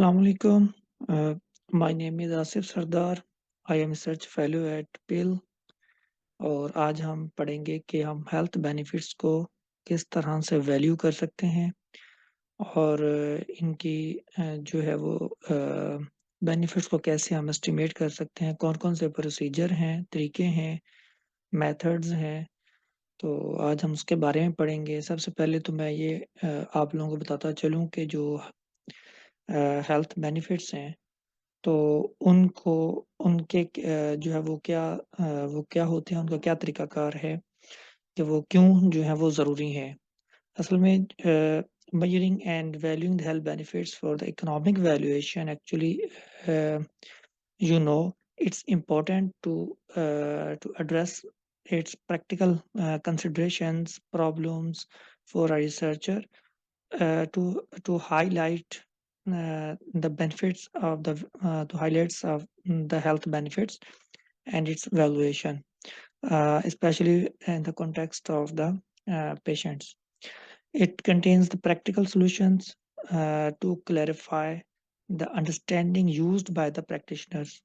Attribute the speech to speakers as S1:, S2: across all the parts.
S1: Assalamu alaikum. My name is Asif Sardar. I am research fellow at PIL और आज हम पढ़ेंगे कि हम हेल्थ बेनिफिट्स को किस तरह से वैल्यू कर सकते हैं और इनकी जो है वो बेनिफिट्स को कैसे हम एस्टिमेट कर सकते हैं, कौन-कौन से प्रोसीजर हैं, तरीके हैं, मेथड्स हैं। तो आज हम उसके बारे में पढ़ेंगे। सबसे पहले तो मैं ये आप लोगों को बताता चलूँ कि जो हेल्थ बेनिफिट्स हैं तो उनको उनके जो है वो क्या होते हैं, उनका क्या तरीकाकार है कि वो क्यों जो है वो ज़रूरी हैं। असल में measuring and valuing the health benefits for the economic valuation actually uh, it's important to address its practical considerations problems for a researcher to highlight the benefits of the highlights of the health benefits and its valuation, especially in the context of the patients. It contains the practical solutions to clarify the understanding used by the practitioners.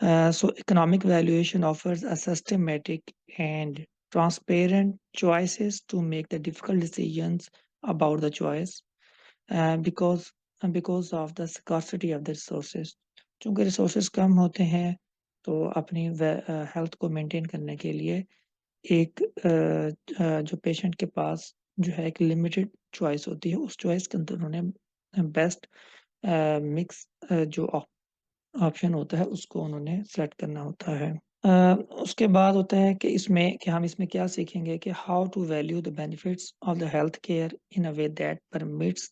S1: So economic valuation offers a systematic and transparent choices to make the difficult decisions about the choice uh, because because of the scarcity of the resources. चूंकि resources कम होते हैं तो अपनी health को maintain करने के लिए एक जो पेशेंट के पास जो है एक लिमिटेड चॉइस होती है, उस चॉइस के अंदर उन्होंने बेस्ट मिक्स जो ऑप्शन होता है उसको उन्होंने सेलेक्ट करना होता है। अ, उसके बाद होता है कि हम इसमें क्या सीखेंगे कि how to value the benefits of the health care in a way that permits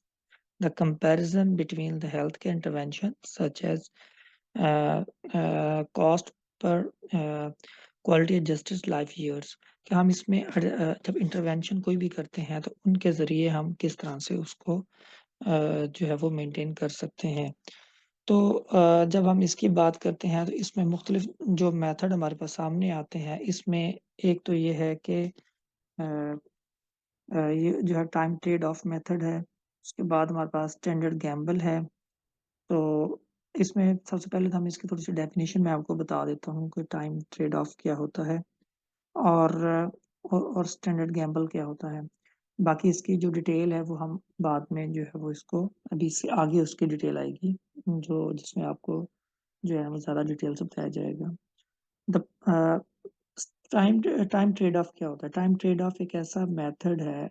S1: the comparison between the healthcare intervention such as cost per quality adjusted life years कि हम इसमें जब इंटरवेंशन कोई भी करते हैं तो उनके ज़रिए हम किस तरह से उसको जो है वो मेंटेन कर सकते हैं। तो जब हम इसकी बात करते हैं तो इसमें मुख्तलिफ जो मेथड हमारे पास सामने आते हैं, इसमें एक तो ये है कि ये जो है टाइम ट्रेड ऑफ मेथड है। उसके बाद हमारे पास स्टैंडर्ड गैम्बल है। तो इसमें सबसे पहले तो हम इसकी थोड़ी-सी डेफ़िनेशन मैं आपको बता देता हूँ कि टाइम ट्रेड ऑफ क्या होता है और और स्टैंडर्ड गैम्बल क्या होता है। बाकी इसकी जो डिटेल है वो हम बाद में जो है वो इसको अभी इससे आगे उसकी डिटेल आएगी, जो जिसमें आपको जो है वो ज़्यादा डिटेल से बताया जाएगा। द टाइम ट्रेड ऑफ क्या होता है? टाइम ट्रेड ऑफ एक ऐसा मेथड है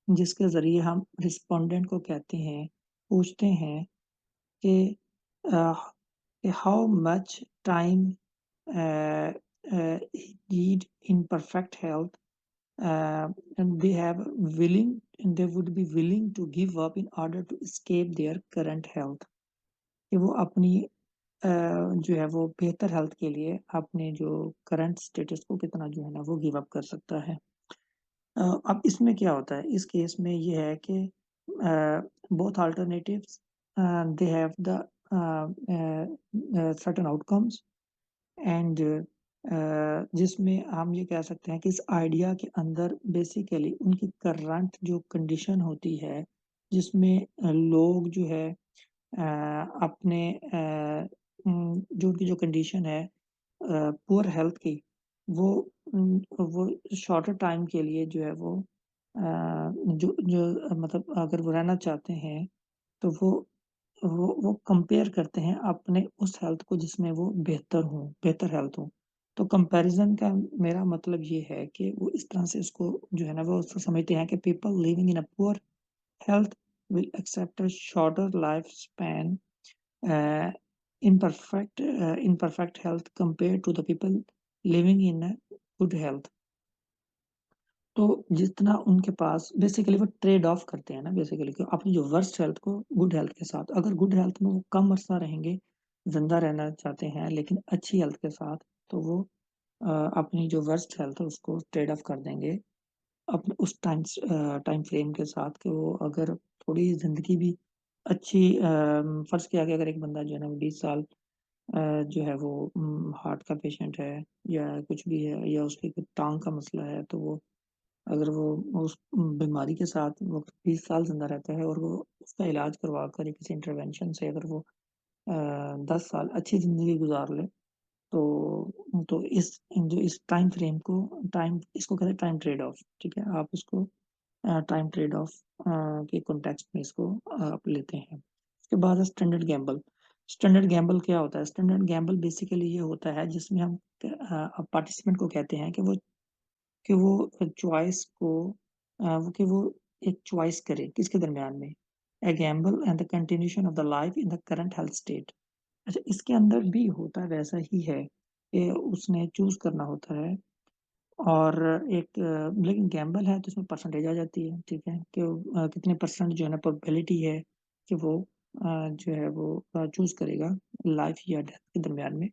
S1: जिसके ज़रिए हम रिस्पोंडेंट को कहते हैं, पूछते हैं कि uh, how much time he need in perfect health and they would be willing to give up in order to escape their current health कि वो अपनी जो है वो बेहतर हेल्थ के लिए अपने जो करंट स्टेटस को कितना जो है ना वो गिव अप कर सकता है। अब इसमें क्या होता है, इस केस में ये है कि both alternatives they have the certain outcomes and जिसमें हम ये कह सकते हैं कि इस आइडिया के अंदर बेसिकली उनकी करंट जो कंडीशन होती है, जिसमें लोग जो है अपने जो उनकी जो कंडीशन है पुअर हेल्थ की वो वो शॉर्टर टाइम के लिए जो है वो जो जो मतलब अगर वो रहना चाहते हैं तो वो कंपेयर करते हैं अपने उस हेल्थ को जिसमें वो बेहतर हेल्थ हो। तो कंपैरिज़न का मेरा मतलब ये है कि वो इस तरह से इसको जो है ना वो उसको समझते हैं कि people living in a poor health will accept a shorter life span uh, in perfect health compared to the people living in a good health। तो जितना उनके पास बेसिकली वो ट्रेड ऑफ करते हैं ना बेसिकली कि अपनी जो वर्स्ट हेल्थ को गुड हेल्थ के साथ, अगर गुड हेल्थ में वो कम अरसा रहेंगे, जिंदा रहना चाहते हैं लेकिन अच्छी हेल्थ के साथ, तो वो अपनी जो वर्स्ट हेल्थ है उसको ट्रेड ऑफ कर देंगे अपने उस टाइम फ्रेम के साथ कि वो अगर थोड़ी ज़िंदगी भी अच्छी फ़र्ज़ किया कि अगर एक बंदा जो है ना वो 20 साल जो है वो हार्ट का पेशेंट है या कुछ भी है या उसकी कोई टाँग का मसला है तो वो अगर वो उस बीमारी के साथ वो 20 साल ज़िंदा रहता है और वो उसका इलाज करवा कर या किसी इंटरवेंशन से अगर वो 10 साल अच्छी ज़िंदगी गुज़ार ले, तो इस टाइम फ्रेम को टाइम इसको कहते हैं टाइम ट्रेड ऑफ, ठीक है? आप इसको टाइम ट्रेड ऑफ के कॉन्टेक्स्ट में इसको आप लेते हैं। उसके बाद है स्टैंडर्ड गैम्बल। स्टैंडर्ड गैम्बल क्या होता है? स्टैंडर्ड गैम्बल बेसिकली ये होता है जिसमें हम पार्टिसिपेंट को कहते हैं कि वो चॉइस को कि वो एक चॉइस करे किसके दरमियान में? A gamble and the continuation of the life in the current health state. अच्छा, इसके अंदर भी होता वैसा ही है कि उसने चूज़ करना होता है और एक लेकिन गैम्बल है तो इसमें परसेंटेज आ जाती है, ठीक है? कि कितने परसेंट जो है ना प्रोबेबिलिटी है कि वो जो है वो चूज़ करेगा लाइफ या डेथ के दरमियान में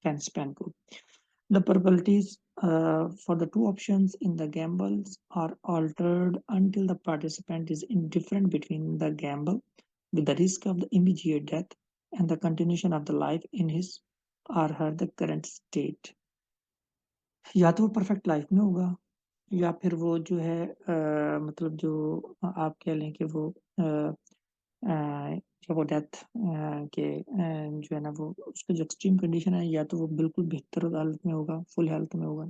S1: टाइम स्पैन को। The probabilities for the two options in the gambles are altered until the participant is indifferent between the gamble with the risk of the immediate death and the continuation of the life in his or her the current state. या तो वो perfect life में होगा या फिर वो जो है मतलब जो आप कह लें कि वो जब वो डेथ जो है ना वो उसकी जो एक्सट्रीम कंडीशन है या तो वो बिल्कुल बेहतर हालत में होगा, फुल हेल्थ में होगा।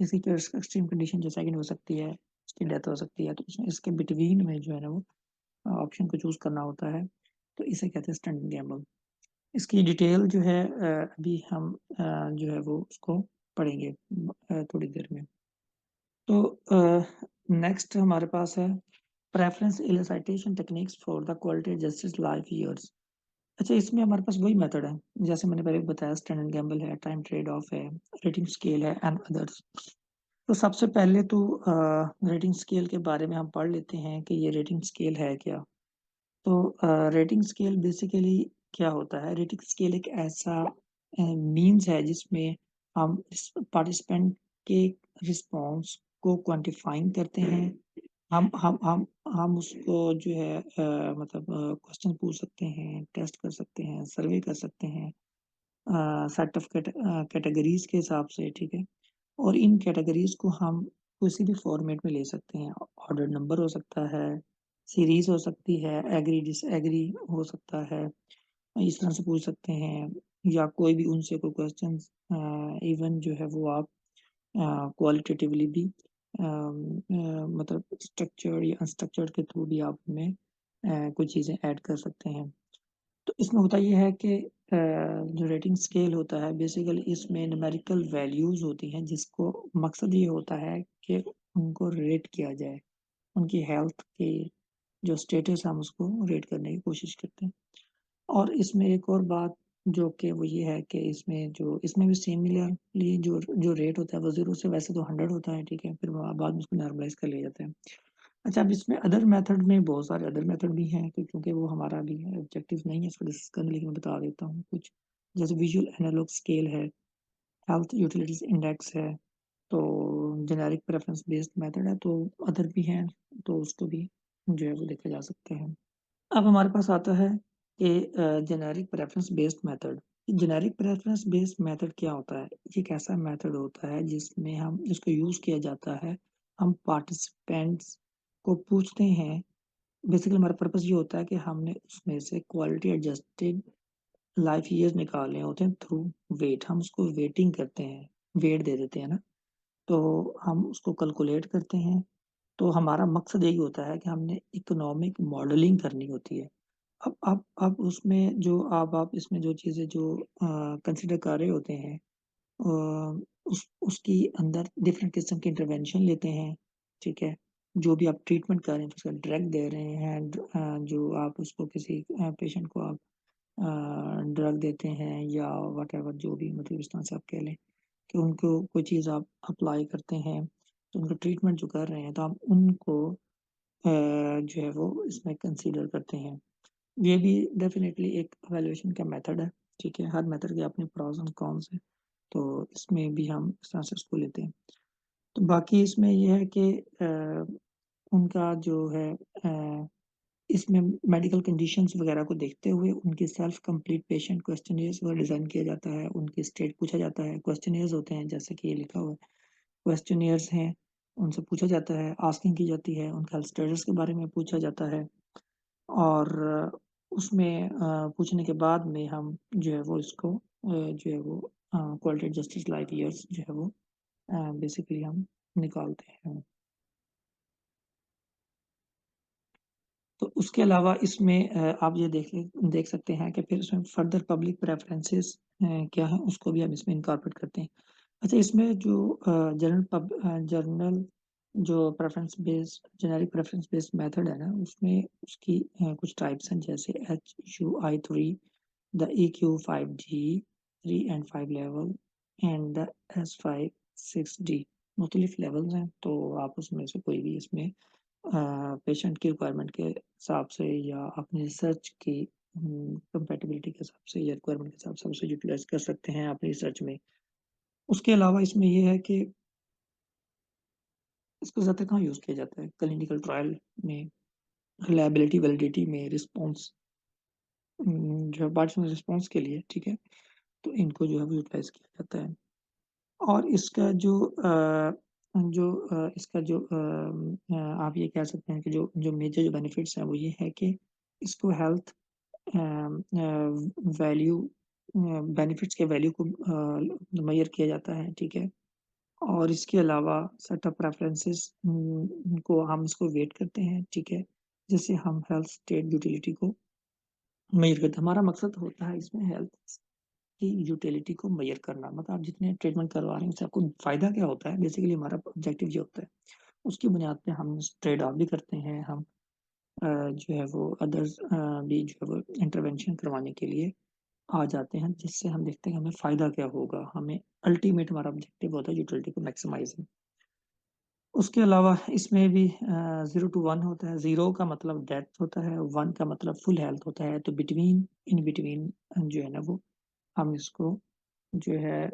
S1: इसकी कोई एक्सट्रीम कंडीशन जो सेकंड हो सकती है, उसकी डेथ हो सकती है, तो इसमें इसके बिटवीन में जो है ना वो ऑप्शन को चूज़ करना होता है, तो इसे कहते हैं स्टैंडर्ड गैम्बल। इसकी डिटेल जो है अभी हम जो है वो उसको पढ़ेंगे थोड़ी देर में। तो नेक्स्ट हमारे पास है preference elicitation techniques for the quality जस्टिस लाइफ ईयर्स। अच्छा, इसमें हमारे पास वही मेथड है, जैसे मैंने पहले बताया स्टैंडर्ड गैम्बल है, टाइम ट्रेड ऑफ है, रेटिंग स्केल है एंड अदर्स। तो सबसे पहले तो रेटिंग स्केल के बारे में हम पढ़ लेते हैं कि ये रेटिंग स्केल है क्या। तो रेटिंग स्केल बेसिकली क्या होता है? रेटिंग स्केल एक ऐसा मीन्स है जिसमें हम इस पार्टिसिपेंट के रिस्पॉन्स को क्वांटिफाइंग करते हैं। हम उसको जो है मतलब क्वेश्चन पूछ सकते हैं, टेस्ट कर सकते हैं, सर्वे कर सकते हैं सेट ऑफ कैटेगरीज़ के हिसाब से, ठीक है? और इन कैटेगरीज़ को हम किसी भी फॉर्मेट में ले सकते हैं। ऑर्डर नंबर हो सकता है, सीरीज़ हो सकती है, एग्री डिसएग्री हो सकता है, इस तरह से पूछ सकते हैं या कोई भी उनसे कोई क्वेश्चंस इवन जो है वो आप क्वालिटेटिवली भी मतलब स्ट्रक्चर्ड या अनस्ट्रक्चर्ड के थ्रू भी आप उनमें कुछ चीज़ें ऐड कर सकते हैं। तो इसमें होता ये है कि जो रेटिंग स्केल होता है बेसिकली इसमें न्यूमेरिकल वैल्यूज़ होती हैं जिसको मकसद ये होता है कि उनको रेट किया जाए। उनकी हेल्थ की जो स्टेटस है हम उसको रेट करने की कोशिश करते हैं। और इसमें एक और बात जो कि वो ये है कि इसमें भी सिमिलरली जो रेट होता है वो 0 से वैसे तो 100 होता है, ठीक है? फिर बाद में उसको नॉर्मलाइज़ कर लिया जाता है। अच्छा, अब इसमें अदर मेथड में बहुत सारे अदर मेथड भी हैं क्योंकि वो हमारा अभी ऑब्जेक्टिव नहीं है इसको डिस्कस करने, लेकिन मैं बता देता हूँ कुछ। जैसे विजुअल एनालॉग स्केल है, हेल्थ यूटिलिटीज़ इंडेक्स है, तो जेनेरिक प्रेफ़रेंस बेस्ड मेथड है, तो अदर भी हैं, तो उसको भी जो है वो देखे जा सकते हैं। अब हमारे पास आता है कि generic preference based method. Generic preference based method क्या होता है? ये एक ऐसा मेथड होता है जिसको यूज़ किया जाता है, हम पार्टिसिपेंट्स को पूछते हैं। बेसिकली हमारा पर्पस ये होता है कि हमने उसमें से क्वालिटी एडजस्टेड लाइफ ईयर्स निकालने होते हैं थ्रू वेट। हम उसको वेटिंग करते हैं, वेट दे देते हैं ना, तो हम उसको कैलकुलेट करते हैं। तो हमारा मकसद यही होता है कि हमने इकोनॉमिक मॉडलिंग करनी होती है। अब उसमें जो आप इसमें जो चीज़ें जो कंसिडर कर रहे होते हैं उस उसकी अंदर डिफरेंट किस्म के इंटरवेंशन लेते हैं, ठीक है? जो भी आप ट्रीटमेंट कर रहे हैं, उसका ड्रग दे रहे हैं, जो आप उसको किसी पेशेंट को आप ड्रग देते हैं या व्हाटएवर जो भी मतलब इस तरह से आप कह लें कि उनको कोई चीज़ आप अप्लाई करते हैं, तो उनका ट्रीटमेंट जो कर रहे हैं, तो आप उनको जो है वो इसमें कंसीडर करते हैं। ये भी डेफ़िनेटली एक इवैल्यूएशन का मेथड है, ठीक है? हर मेथड के अपने प्रोस एंड कॉन्स हैं, तो इसमें भी हम इस तरह से उसको लेते हैं। तो बाकी इसमें ये है कि उनका जो है इसमें मेडिकल कंडीशंस वगैरह को देखते हुए उनके सेल्फ कंप्लीट पेशेंट क्वेश्चनियर्स वगैरह डिज़ाइन किया जाता है, उनकी स्टेट पूछा जाता है, क्वेश्चनियर्स होते हैं जैसे कि ये लिखा हुआ है, क्वेश्चनियर्स हैं उनसे पूछा जाता है, आस्किंग की जाती है, उनके हेल्थ स्टेटस के बारे में पूछा जाता है और उसमें पूछने के बाद में हम जो है वो इसको जो है वो क्वालिटी जस्टिस लाइफ ईयर्स जो है वो बेसिकली हम निकालते हैं। तो उसके अलावा इसमें आप ये देख सकते हैं कि फिर इसमें फर्दर पब्लिक प्रेफ़रेंसेस क्या है, उसको भी हम इसमें इनकॉर्पोरेट करते हैं। अच्छा इसमें जो जनरल जो जेनेरिक प्रेफ़रेंस बेस्ड मेथड है ना, उसमें उसकी कुछ टाइप्स हैं जैसे HUI3, the EQ5G, 3 and 5 level and the S5, 6D मुख्तलिफ लेवल्स हैं, तो आप उसमें से कोई भी इसमें पेशेंट की रिक्वायरमेंट के हिसाब से या अपनी रिसर्च की कंपैटिबिलिटी के हिसाब से या रिक्वायरमेंट के हिसाब से उसे यूटिलाइज़ कर सकते हैं अपनी रिसर्च में। उसके अलावा इसमें ये है कि इसको ज़्यादा कहाँ यूज़ किया जाता है, क्लिनिकल ट्रायल में, रिलायबिलिटी, वैलिडिटी में, रिस्पॉन्स जो है पार्टिसिपेंट रिस्पॉन्स के लिए, ठीक है? तो इनको जो है वो यूटिलाइज़ किया जाता है। और इसका इसका आप ये कह सकते हैं कि जो जो मेजर जो बेनिफिट्स हैं वो ये है कि इसको हेल्थ वैल्यू बेनिफिट्स के वैल्यू को मुहैया किया जाता है, ठीक है? और इसके अलावा सेटअप प्रेफ़रेंसेस को हम इसको वेट करते हैं, ठीक है? जिससे हम हेल्थ स्टेट यूटिलिटी को मेज़र करते हैं। हमारा मकसद होता है इसमें हेल्थ की यूटिलिटी को मेज़र करना। मतलब आप जितने ट्रीटमेंट करवा रहे हैं उससे आपको फ़ायदा क्या होता है? बेसिकली हमारा ऑब्जेक्टिव ये होता है। उसकी बुनियाद पे हम ट्रेड ऑफ भी करते हैं, हम जो है वो अदर्स भी जो है वो इंटरवेंशन करवाने के लिए आ जाते हैं, जिससे हम देखते हैं कि हमें फ़ायदा क्या होगा, हमें अल्टीमेट हमारा ऑब्जेक्टिव होता है यूटिलिटी को मैक्सिमाइज़िंग। उसके अलावा इसमें भी 0 टू 1 होता है, 0 का मतलब डेथ होता है, 1 का मतलब फुल हेल्थ होता है, तो इन बिटवीन जो है ना वो हम इसको जो है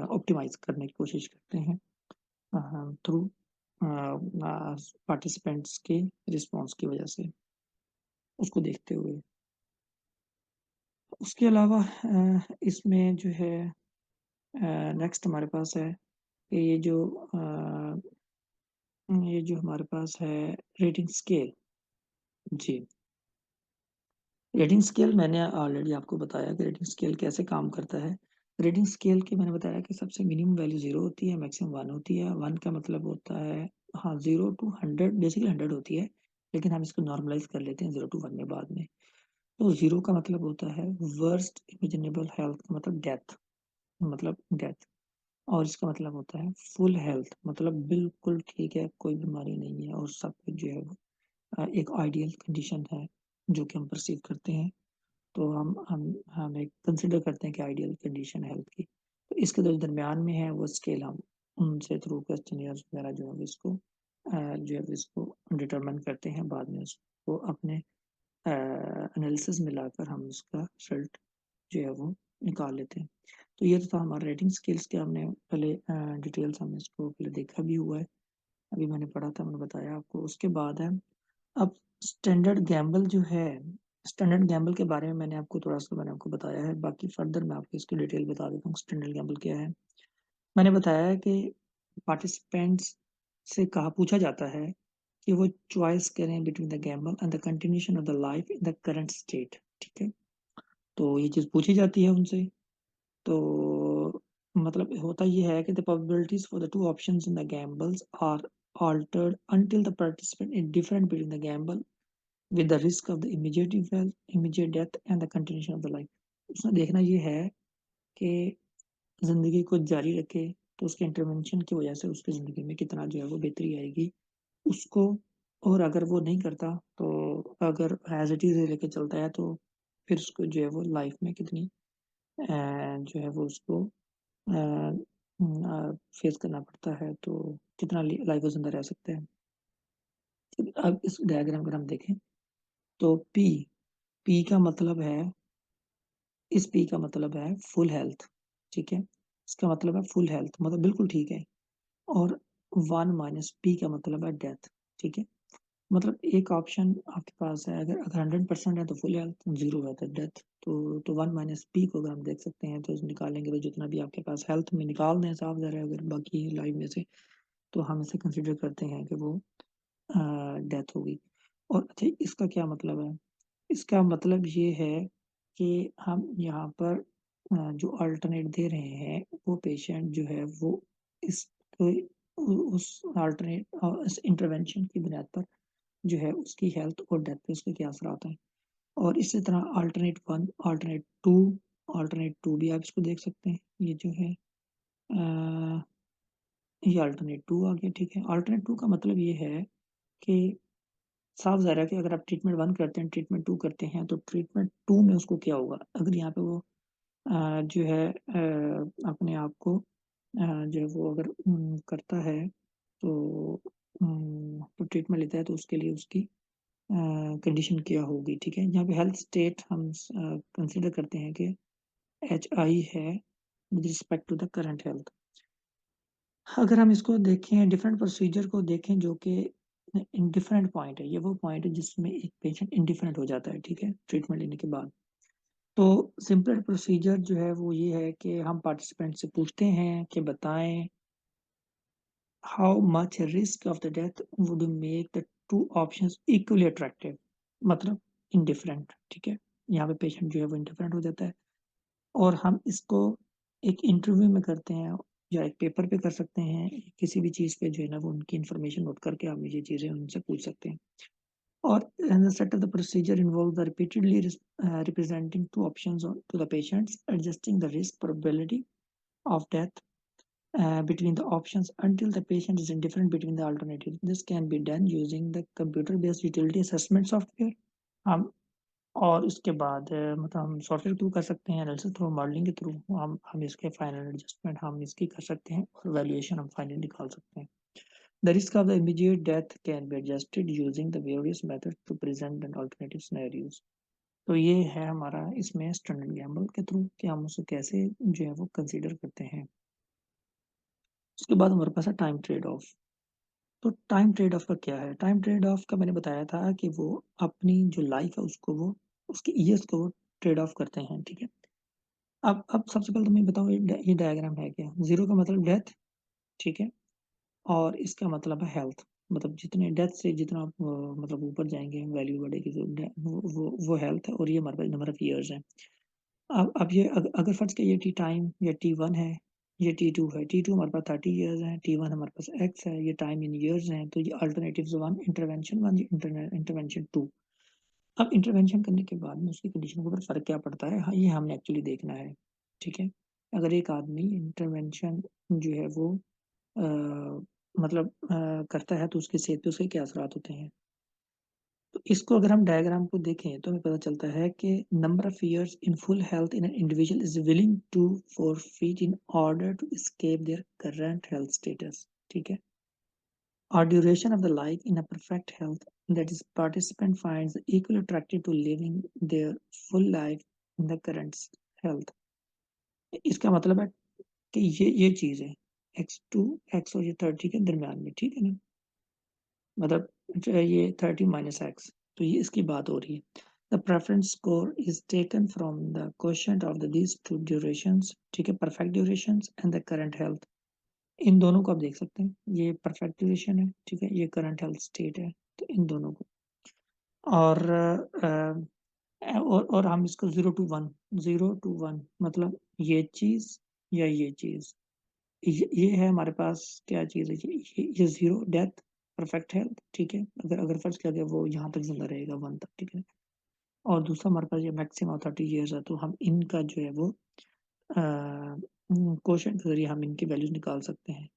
S1: ऑप्टिमाइज़ करने की कोशिश करते हैं थ्रू पार्टिसिपेंट्स के रिस्पॉन्स की वजह से, उसको देखते हुए। उसके अलावा इसमें जो है नेक्स्ट हमारे पास है कि ये जो हमारे पास है रेटिंग स्केल। जी, रेटिंग स्केल मैंने ऑलरेडी आपको बताया कि रेटिंग स्केल कैसे काम करता है। रेटिंग स्केल की मैंने बताया कि सबसे मिनिमम वैल्यू 0 होती है, मैक्सिमम 1 होती है। 1 का मतलब होता है हाँ, 0 टू 100 बेसिकली 100 होती है, लेकिन हम इसको नॉर्मलाइज़ कर लेते हैं 0 टू 1 में बाद में। तो 0 का मतलब होता है वर्स्ट इमेजिनेबल हेल्थ मतलब डेथ और इसका मतलब होता है फुल हेल्थ मतलब बिल्कुल ठीक है, कोई बीमारी नहीं है और सब कुछ जो है वो एक आइडियल कंडीशन है, जो कि हम परसीव करते हैं। तो हम एक कंसिडर करते हैं कि आइडियल कंडीशन है हेल्थ की। तो इसके जो दरमियान में है वो स्केल हम उनसे थ्रू क्वेश्चनियर्स वगैरह जो है इसको जो है इसको डिटरमाइन करते हैं। बाद में उसको अपने एनालिसिस में लाकर हम उसका रिजल्ट जो है वो निकाल लेते हैं। तो ये तो था हमारा रेटिंग स्केल्स के हमने पहले डिटेल्स हमने इसको पहले देखा भी हुआ है। अभी मैंने पढ़ा था, मैंने बताया आपको। उसके बाद है अब स्टैंडर्ड गैम्बल जो है, स्टैंडर्ड गैम्बल के बारे में मैंने आपको बताया है। बाकी फर्दर मैं आपको इसकी डिटेल बता देता हूँ स्टैंडर्ड गैम्बल क्या है। मैंने बताया है कि पार्टिसिपेंट्स से कहा पूछा जाता है कि वो चॉइस करें between the Gamble and the continuation of the life in the current state, ठीक है? तो ये चीज़ पूछी जाती है उनसे। तो मतलब होता ये है कि the probabilities for the 2 options in the gambles are altered until the participant is different between the gamble with the risk of the immediate death and the continuation of the life। उसमें देखना ये है कि ज़िंदगी को जारी रखे, तो उसके इंटरवेंशन की वजह से उसकी ज़िंदगी में कितना जो है वो बेहतरी आएगी उसको। और अगर वो नहीं करता, तो अगर एज़ इट इज़ लेके चलता है, तो फिर उसको जो है वो लाइफ में कितनी जो है वो उसको फेस करना पड़ता है, तो कितना लाइफ वो ज़िंदा रह सकता है। अब इस डायग्राम अगर हम देखें, तो पी का मतलब है इस पी का मतलब है फुल हेल्थ, ठीक है? इसका मतलब है फुल हेल्थ मतलब बिल्कुल ठीक है और 1 माइनस पी का मतलब है डेथ, ठीक है? मतलब एक ऑप्शन आपके पास है, अगर 100% है तो फुल हेल्थ, 0 है तो डेथ। तो 1 माइनस पी को अगर हम देख सकते हैं तो निकालेंगे तो जितना भी आपके पास हेल्थ में निकाल दें साफ ज़ाहिर है, अगर बाकी लाइफ में से तो हम इसे कंसिडर करते हैं कि वो डेथ हो गई। और अच्छा इसका क्या मतलब है? इसका मतलब ये है कि हम यहाँ पर जो अल्टरनेट दे रहे हैं, वो पेशेंट जो है वो इस उस अल्टरनेट इस इंटरवेंशन की बुनियाद पर जो है उसकी हेल्थ और डेथ पे उसके क्या असरात हैं। और इसी तरह अल्टरनेट 1, अल्टरनेट 2 भी आप इसको देख सकते हैं। ये जो है ये अल्टरनेट 2 आ गया, ठीक है। अल्टरनेट 2 का मतलब ये है कि साफ ज़ाहिर है कि अगर आप ट्रीटमेंट 1 करते हैं, ट्रीटमेंट 2 करते हैं, तो ट्रीटमेंट 2 में उसको क्या होगा? अगर यहाँ पे वो जो है अपने आप को जो है वो अगर करता है तो तो ट्रीटमेंट लेता है तो उसके लिए उसकी कंडीशन क्या होगी, ठीक है? यहाँ पे हेल्थ स्टेट हम कंसीडर करते हैं कि एचआई है with respect to the current health. अगर हम इसको देखें डिफरेंट प्रोसीजर को देखें जो कि इंडिफरेंट पॉइंट है, ये वो पॉइंट है जिसमें एक पेशेंट इंडिफरेंट हो जाता है, ठीक है? ट्रीटमेंट लेने के बाद। तो सिंपल प्रोसीजर जो है वो ये है कि हम पार्टिसिपेंट से पूछते हैं कि बताएं how much risk of the death would make the two options equally attractive, मतलब इंडिफरेंट, ठीक है? यहाँ पे पेशेंट जो है वो इंडिफरेंट हो जाता है और हम इसको एक इंटरव्यू में करते हैं या एक पेपर पे कर सकते हैं, किसी भी चीज़ पे जो है ना वो उनकी इन्फॉर्मेशन नोट करके आप ये चीज़ें उनसे पूछ सकते हैं। और the set of the procedure involves the repeatedly representing two options to the patients, adjusting the risk probability of death between the options until the patient is indifferent between the alternatives. This can be done using the computer-based utility assessment software. हम और उसके बाद मतलब हम software के through कर सकते हैं, एनालिसिस थ्रू, मॉडलिंग के थ्रू हम इसके फाइनल एडजस्टमेंट हम इसकी कर सकते हैं और वैल्यूएशन हम फाइनली निकाल सकते हैं। The risk of the immediate death can be adjusted using the various methods to present an alternative scenarios. तो ये है हमारा इसमें स्टैंडर्ड गैम्बल के थ्रू कि हम उसे कैसे जो है वो कंसीडर करते हैं। उसके बाद हमारे पास है टाइम ट्रेड ऑफ। तो टाइम ट्रेड ऑफ का क्या है? टाइम ट्रेड ऑफ का मैंने बताया था कि वो अपनी जो लाइफ है उसको वो उसके ईयर्स को वो ट्रेड ऑफ करते हैं, ठीक है? अब सबसे पहले तो मैं बताऊँ ये डायग्राम है क्या? ज़ीरो का मतलब डेथ, ठीक है? और इसका मतलब है हेल्थ, मतलब जितने डेथ से जितना आप मतलब ऊपर जाएँगे वैल्यू बढ़ेगी तो वो हेल्थ है और ये हमारे पास नंबर ऑफ ईयर्स हैं। अब ये अगर फ़र्ज़ कीजिए ये टी टाइम या टी1 है, ये टी2 है, टी2 हमारे पास 30 ईयर्स हैं, टी1 हमारे पास एक्स है, ये टाइम इन ईयर्स हैं, तो ये अल्टरनेटिव्स 1, इंटरवेंशन 1, ये इंटरवेंशन 2। अब इंटरवेंशन करने के बाद में उसकी कंडीशन के ऊपर फ़र्क क्या पड़ता है? हाँ, ये हमने एक्चुअली देखना है, ठीक है? अगर एक आदमी इंटरवेंशन जो है वो मतलब करता है तो उसकी सेहत पे उसके क्या असरात होते हैं। तो इसको अगर हम डायग्राम को देखें तो हमें पता चलता है कि number of years in full health in an individual is willing to forfeit in order to escape their current health status, ठीक है? और duration of the life in a perfect health that is participant finds equal attractive to living their full life in the current health. इसका मतलब है कि ये चीज़ है x2 x और ये 30 के दरमियान में, ठीक है ना? मतलब जो है ये 30 माइनस एक्स, तो ये इसकी बात हो रही है। The preference score is taken from the quotient of the these two durations, ठीक है? Perfect durations and the current health, इन दोनों को आप देख सकते हैं। ये परफेक्ट ड्यूरेशन है, ठीक है? ये करंट हेल्थ स्टेट है, तो इन दोनों को और और हम इसको 0 टू 1 मतलब ये चीज़ या ये चीज़, ये है हमारे पास क्या चीज़ है, ये 0 डेथ, परफेक्ट हेल्थ, ठीक है? अगर अगर फ़र्ज़ किया गया वो यहाँ तक ज़िंदा रहेगा 1 तक, ठीक है? और दूसरा हमारे पास ये मैक्सिमम 30 इयर्स है, तो हम इनका जो है वो क्वोशिएंट के ज़रिए हम इनकी वैल्यूज़ निकाल सकते हैं।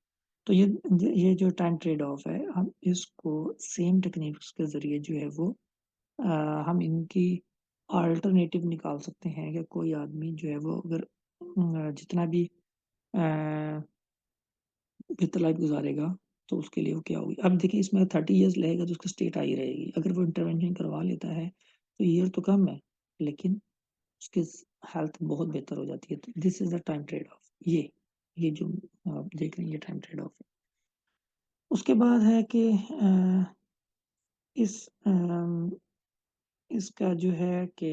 S1: तो ये जो टाइम ट्रेड ऑफ है, हम इसको सेम टेक्निक्स के ज़रिए जो है वो अ, हम इनकी अल्टरनेटिव निकाल सकते हैं कि कोई आदमी जो है वो अगर जितना भी अ बेहतर लाइफ गुज़ारेगा, तो उसके लिए वो क्या होगी। अब देखिए इसमें 30 इयर्स लगेगा तो उसकी स्टेट आई रहेगी। अगर वो इंटरवेंशन करवा लेता है, तो ईयर तो कम है, लेकिन उसकी हेल्थ बहुत बेहतर हो जाती है। तो this is the time trade off. ये जो आप देख रहे हैं ये टाइम ट्रेड ऑफ है। उसके बाद है कि इस इसका जो है कि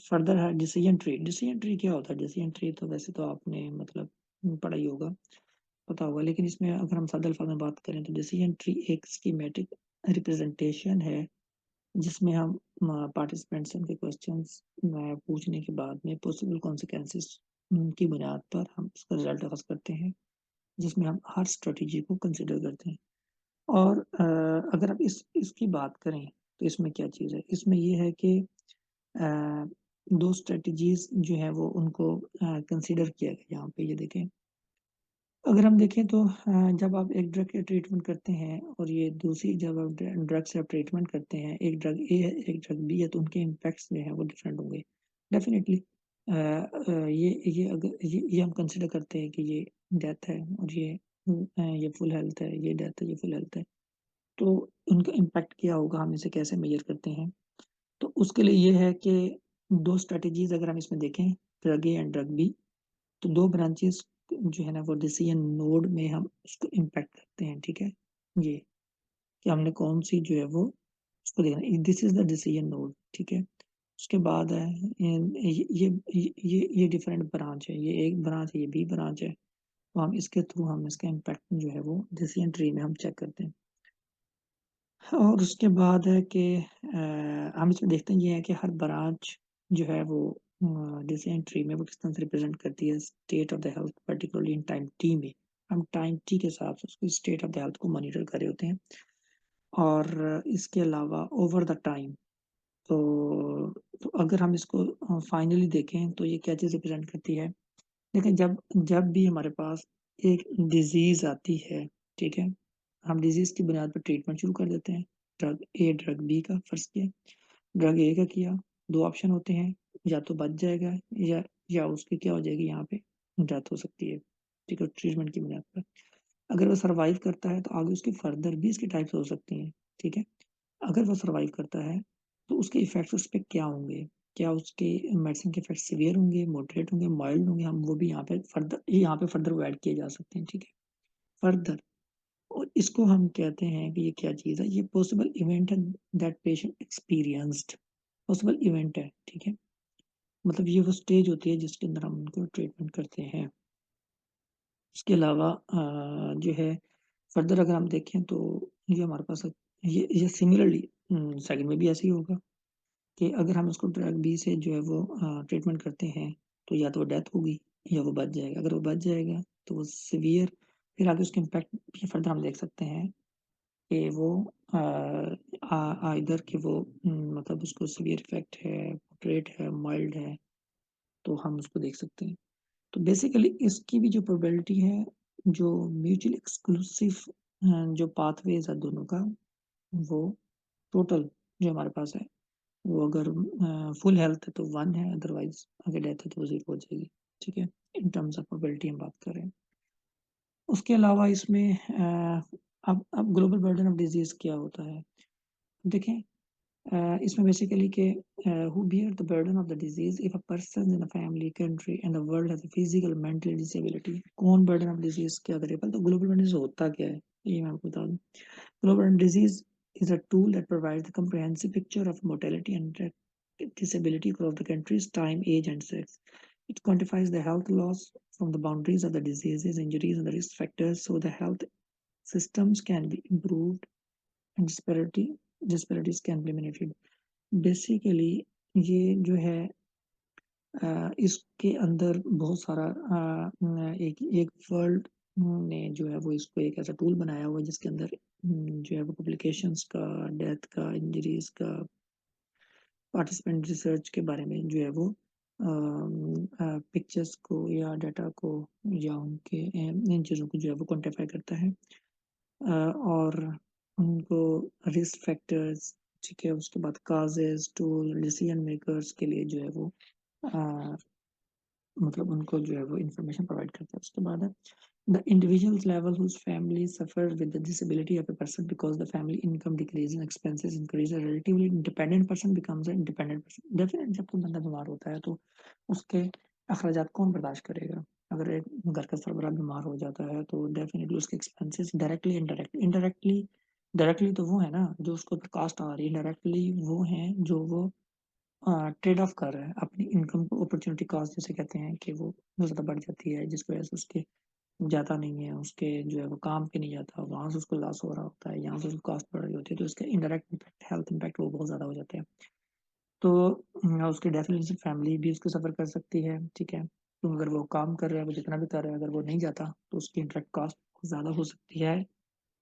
S1: फर्दर है डिसीजन ट्री। डिसीजन ट्री क्या होता है? डिसीजन ट्री तो वैसे तो आपने मतलब पढ़ा ही होगा। पता होगा, लेकिन इसमें अगर हम सादे अल्फाज में बात करें तो डिसीजन ट्री एक स्कीमेटिक रिप्रेजेंटेशन है, जिसमें हम पार्टिसिपेंट से उनके क्वेश्चंस पूछने के बाद में पॉसिबल कॉन्सिक्वेंसेस की बुनियाद पर हम उसका रिजल्ट अखज़ करते हैं, जिसमें हम हर स्ट्रेटजी को कंसिडर करते हैं। और अगर आप इसकी बात करें तो इसमें क्या चीज़ है? इसमें ये है कि अ, 2 स्ट्रेटजीज़ जो हैं वो उनको कंसिडर किया गया यहाँ पे, ये देखें। अगर हम देखें तो जब आप एक ड्रग का ट्रीटमेंट करते हैं और ये दूसरी जब आप ड्रग से आप ट्रीटमेंट करते हैं, एक ड्रग ए है, एक ड्रग बी है, तो उनके इम्पैक्ट्स जो हैं वो डिफरेंट होंगे। डेफ़िनिटली ये हम कंसिडर करते हैं कि ये डेथ है और ये फुल हेल्थ है, ये डेथ है, ये फुल हेल्थ है। तो उनका इम्पैक्ट क्या होगा, हम इसे कैसे मेज़र करते हैं? तो उसके लिए ये है कि 2 स्ट्रैटेजीज़ अगर हम इसमें देखें, drug A and drug B, तो 2 ब्रांचेज़ जो है ना वो डिसीजन नोड में हम उसको इम्पैक्ट करते हैं, ठीक है? ये, कि हमने कौन-सी जो है वो उसको देखना है, this is the decision node, ठीक है? उसके बाद है ये डिफरेंट ब्रांच है, ये एक ब्रांच है, ये बी ब्रांच है, तो हम इसके थ्रू हम इसका इम्पैक्ट जो है वो डिसीजन ट्री में हम चेक करते हैं। और उसके बाद है कि हम इसमें देखते हैं ये है कि हर ब्रांच जो है वो डिसीजन ट्री में वो किस तरह से रिप्रेजेंट करती है state of the health, particularly in time T में। हम टाइम टी के हिसाब से उसकी स्टेट ऑफ द हेल्थ को मॉनिटर कर रहे होते हैं। और इसके अलावा ओवर द टाइम, तो अगर हम इसको फाइनली देखें तो ये क्या चीज़ रिप्रेजेंट करती है। देखिए, जब जब भी हमारे पास एक डिज़ीज़ आती है, ठीक है? हम डिज़ीज़ की बुनियाद पर ट्रीटमेंट शुरू कर देते हैं। ड्रग ए, ड्रग बी का फ़र्ज़ किया। ड्रग ए का किया, 2 ऑप्शन होते हैं, या तो बच जाएगा या उसकी क्या हो जाएगी, यहाँ पे डेथ हो सकती है, ठीक है? ट्रीटमेंट की बुनियाद पर। अगर वो सर्वाइव करता है तो आगे उसकी फ़र्दर भी इसकी टाइप्स हो सकती हैं, ठीक है? अगर वो सर्वाइव करता है, तो उसके इफ़ेक्ट्स उस पे क्या होंगे? क्या उसके मेडिसिन के इफ़ेक्ट्स सीवियर होंगे, मॉडरेट होंगे, माइल्ड होंगे? हम वो भी यहाँ पे फर्दर वो ऐड किए जा सकते हैं, ठीक है? फर्दर, और इसको हम कहते हैं कि ये क्या चीज़ है? ये पॉसिबल इवेंट है that patient experienced, possible event है, ठीक है? मतलब ये वो स्टेज होती है जिसके अंदर हम उनको ट्रीटमेंट करते हैं। इसके अलावा जो है फर्दर अगर हम देखें तो ये हमारे पास ये सिमिलरली सेकंड में भी ऐसे ही होगा कि अगर हम उसको ड्रग बी से जो है वो ट्रीटमेंट करते हैं, तो या तो वो डेथ होगी या वो बच जाएगा। अगर वो बच जाएगा तो वो सीवियर, फिर आगे उसके इम्पैक्ट भी फर्दर हम देख सकते हैं कि वो आइदर कि वो मतलब उसको सीवियर इफ़ेक्ट है, मॉडरेट है, माइल्ड है, तो हम उसको देख सकते हैं। तो बेसिकली इसकी भी जो प्रोबेबिलिटी है, जो म्यूचुअली एक्सक्लूसिव जो पाथवेज़ है दोनों का, वो टोटल जो हमारे पास है, वो अगर फुल हेल्थ है तो 1 है, अदरवाइज़ अगर डेथ है तो वो 0 हो जाएगी, ठीक है? इन टर्म्स ऑफ प्रोबेबिलिटी हम बात कर रहे हैं। उसके अलावा इसमें अब ग्लोबल बर्डन ऑफ डिज़ीज़ क्या होता है? देखें, इसमें बेसिकली कि who bear the burden of the disease if a person in a family, country and the world has a physical, mental disability. कौन बर्डन ऑफ डिज़ीज़ क्या करे? पहले तो ग्लोबल बर्डन होता क्या है? ये मैं आपको बता दूँ। Global Run Disease is a tool that provides a comprehensive picture of mortality and disability across the countries, time, age, and sex. It quantifies the health loss from the boundaries of the diseases, injuries, and the risk factors so the health systems can be improved and disparities can be eliminated. Basically, ये जो है इसके अंदर बहुत सारा एक एक world ने जो है वो इसको एक ऐसा टूल बनाया हुआ है जिसके अंदर जो है वो पब्लिकेशंस का, डेथ का, इंजरीज का, पार्टिसिपेंट रिसर्च के बारे में जो है वो पिक्चर्स को या डाटा को या उनके इन चीज़ों को जो है वो क्वांटिफाई करता है। और उनको रिस्क फैक्टर्स, ठीक है, उसके बाद काजेज़, टूल, डिसीजन मेकर्स के लिए जो है वो अ, मतलब उनको जो है वो इन्फॉर्मेशन प्रोवाइड करता है। उसके बाद है the individuals level whose family suffers with the disability of a person because the family income decreases and expenses increase, a relatively independent person becomes an independent person। Definitely जब कोई बंदा बीमार होता है तो उसके अखराजात कौन बर्दाश्त करेगा? अगर एक घर का सरबराह बीमार हो जाता है तो डेफिनेटली उसके एक्सपेंसेस डायरेक्टली डायरेक्टली तो वो है ना जो उसको ऊपर कास्ट आ रही है, डायरेक्टली वो हैं जो वो ट्रेड ऑफ कर रहा है अपनी इनकम को, अपॉर्चुनिटी कॉस्ट जिसे कहते हैं कि वो ज़्यादा बढ़ जाती है जिसकी वजह से उसके जाता नहीं है, उसके जो है वो काम पे नहीं जाता, वहाँ से उसको लॉस हो रहा होता है, यहाँ से उसको कॉस्ट बढ़ रही होती है, तो इसका इनडायरेक्ट इम्पैक्ट, हेल्थ इम्पैक्ट वो बहुत ज़्यादा हो जाते हैं। तो उसकी डेफ़िनेटली फैमिली भी उसको सफ़र कर सकती है, ठीक है? तो अगर वो काम कर रहा है, वो जितना भी कर रहा है, अगर वो नहीं जाता, तो उसकी इंटरेक्ट कॉस्ट ज़्यादा हो सकती है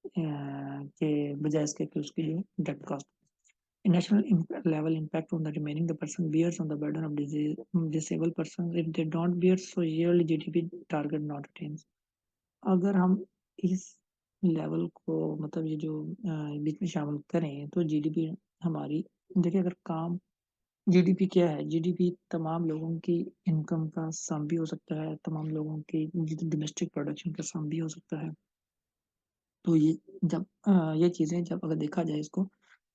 S1: के बजाय इसके कि उसकी जो interact cost. National level impact on the remaining the person bears on the burden of disease disabled persons if they don't bear so yearly GDP target not attains। अगर हम इस लेवल को मतलब ये जो बीच में शामिल करें तो जीडीपी हमारी देखिए अगर काम जीडीपी क्या है? जीडीपी तमाम लोगों की इनकम का सम भी हो सकता है, तमाम लोगों की डोमेस्टिक प्रोडक्शन का सम भी हो सकता है। तो ये जब ये चीज़ें जब अगर देखा जाए इसको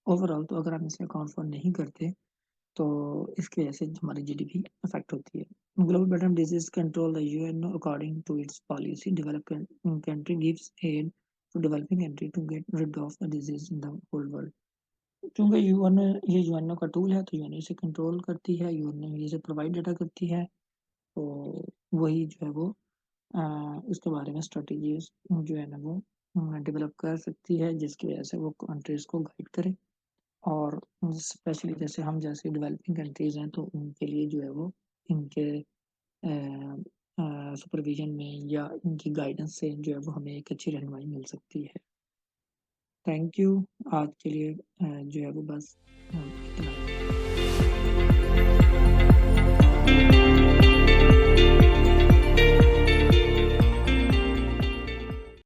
S1: ओवरऑल तो अगर हम इसे अकाउंट फॉर नहीं करते तो इसकी वजह से हमारी जीडीपी अफेक्ट होती है। Global burden disease control the UNO according to its policy develop country gives aid to developing country to get rid of the disease in the whole world. क्योंकि यूएनओ ये यूएनओ का tool है तो UNO इसे control करती है, UNO इसे provide data करती है, तो वही जो है वो इसके बारे में स्ट्रेटजीज जो है ना वो डेवलप कर सकती है जिसकी वजह से वो कंट्रीज को गाइड करे। और स्पेशली जैसे हम जैसे डेवलपिंग कंट्रीज़ हैं तो उनके लिए जो है वो इनके सुपरविज़न में या इनकी गाइडेंस से जो है वो हमें एक अच्छी रहनुमाई मिल सकती है। Thank you. आज के लिए जो है वो बस इतना